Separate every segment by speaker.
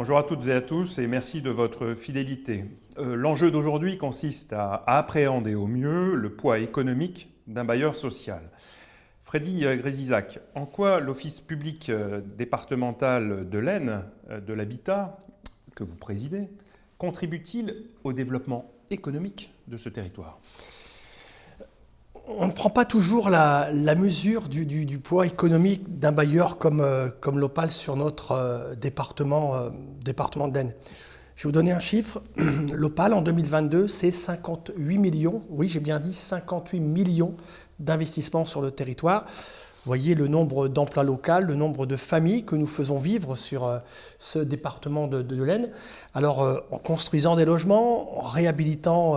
Speaker 1: Bonjour à toutes et à tous et merci de votre fidélité. L'enjeu d'aujourd'hui consiste à appréhender au mieux le poids économique d'un bailleur social. Freddy Grézizac, en quoi l'Office public départemental de l'Aisne, de l'habitat, que vous présidez, contribue-t-il au développement économique de ce territoire ?
Speaker 2: On ne prend pas toujours la mesure du poids économique d'un bailleur comme l'Opale sur notre département de l'Aisne. Je vais vous donner un chiffre. L'Opale en 2022, c'est 58 millions, oui j'ai bien dit 58 millions d'investissements sur le territoire. Vous voyez le nombre d'emplois locaux, le nombre de familles que nous faisons vivre sur ce département de l'Aisne. Alors, en construisant des logements, en réhabilitant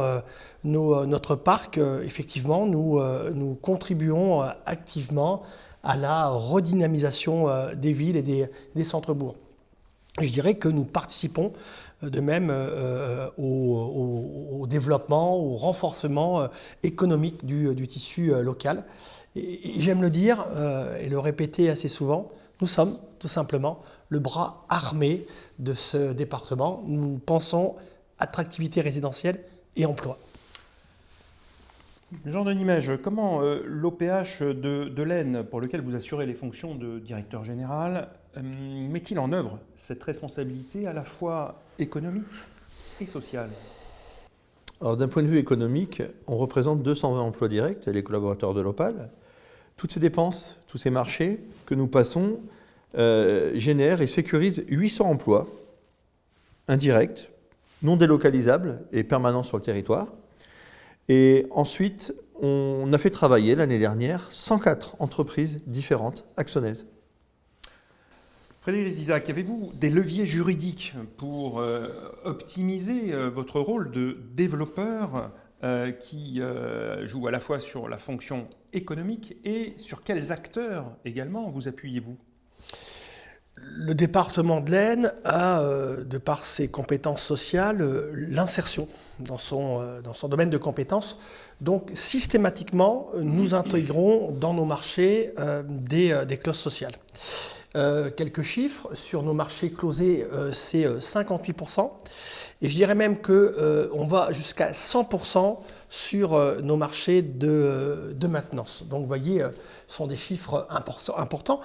Speaker 2: notre parc, effectivement, nous contribuons activement à la redynamisation des villes et des centres-bourgs. Je dirais que nous participons de même au développement, au renforcement économique du tissu local. Et j'aime le dire et le répéter assez souvent, nous sommes tout simplement le bras armé de ce département. Nous pensons attractivité résidentielle et emploi.
Speaker 1: Jean-Denis Mège, comment l'OPH de l'Aisne, pour lequel vous assurez les fonctions de directeur général, met-il en œuvre cette responsabilité à la fois économique et sociale ?
Speaker 3: Alors d'un point de vue économique, on représente 220 emplois directs, les collaborateurs de l'Opale. Toutes ces dépenses, tous ces marchés que nous passons génèrent et sécurisent 800 emplois indirects, non délocalisables et permanents sur le territoire. Et ensuite, on a fait travailler l'année dernière 104 entreprises différentes, axonaises.
Speaker 1: Frédéric Grézizac, avez-vous des leviers juridiques pour optimiser votre rôle de développeur qui joue à la fois sur la fonction économique et sur quels acteurs également vous appuyez-vous ?
Speaker 2: Le département de l'Aisne a, de par ses compétences sociales, l'insertion dans son domaine de compétences. Donc, systématiquement, nous intégrons dans nos marchés des clauses sociales. Quelques chiffres, sur nos marchés closés, c'est 58%. Et je dirais même qu'on va jusqu'à 100% sur nos marchés de maintenance. Donc vous voyez, ce sont des chiffres importants.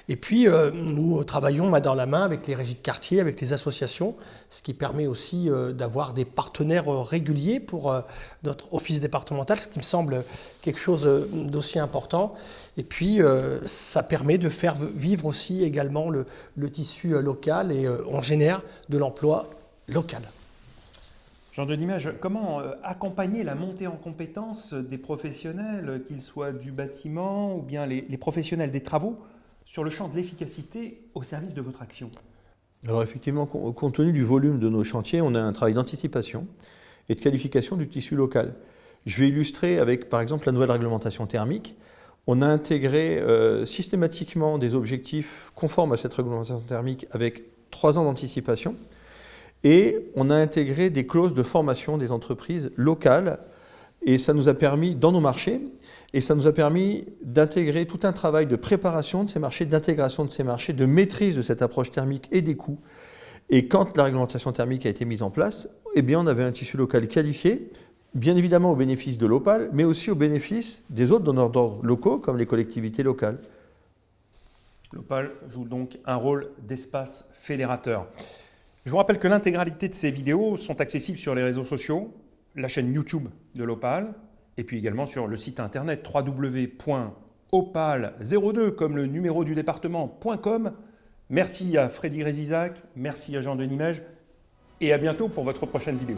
Speaker 2: Et puis nous travaillons main dans la main avec les régies de quartier, avec les associations, ce qui permet aussi d'avoir des partenaires réguliers pour notre office départemental, ce qui me semble quelque chose d'aussi important. Et puis ça permet de faire vivre aussi également le tissu local et on génère de l'emploi local.
Speaker 1: Jean-Denis Mège, comment accompagner la montée en compétences des professionnels, qu'ils soient du bâtiment ou bien les professionnels des travaux, sur le champ de l'efficacité au service de votre action ?
Speaker 3: Alors effectivement, compte tenu du volume de nos chantiers, on a un travail d'anticipation et de qualification du tissu local. Je vais illustrer avec par exemple la nouvelle réglementation thermique. On a intégré systématiquement des objectifs conformes à cette réglementation thermique avec 3 ans d'anticipation. Et on a intégré des clauses de formation des entreprises locales et ça nous a permis, dans nos marchés, et ça nous a permis d'intégrer tout un travail de préparation de ces marchés, d'intégration de ces marchés, de maîtrise de cette approche thermique et des coûts. Et quand la réglementation thermique a été mise en place, eh bien on avait un tissu local qualifié, bien évidemment au bénéfice de l'Opale, mais aussi au bénéfice des autres donneurs d'ordre locaux, comme les collectivités locales.
Speaker 1: L'Opale joue donc un rôle d'espace fédérateur. Je vous rappelle que l'intégralité de ces vidéos sont accessibles sur les réseaux sociaux, la chaîne YouTube de l'Opale, et puis également sur le site internet www.opale02 comme le numéro du département.com. Merci à Freddy Grézizac, merci à Jean-Denis Mège, et à bientôt pour votre prochaine vidéo.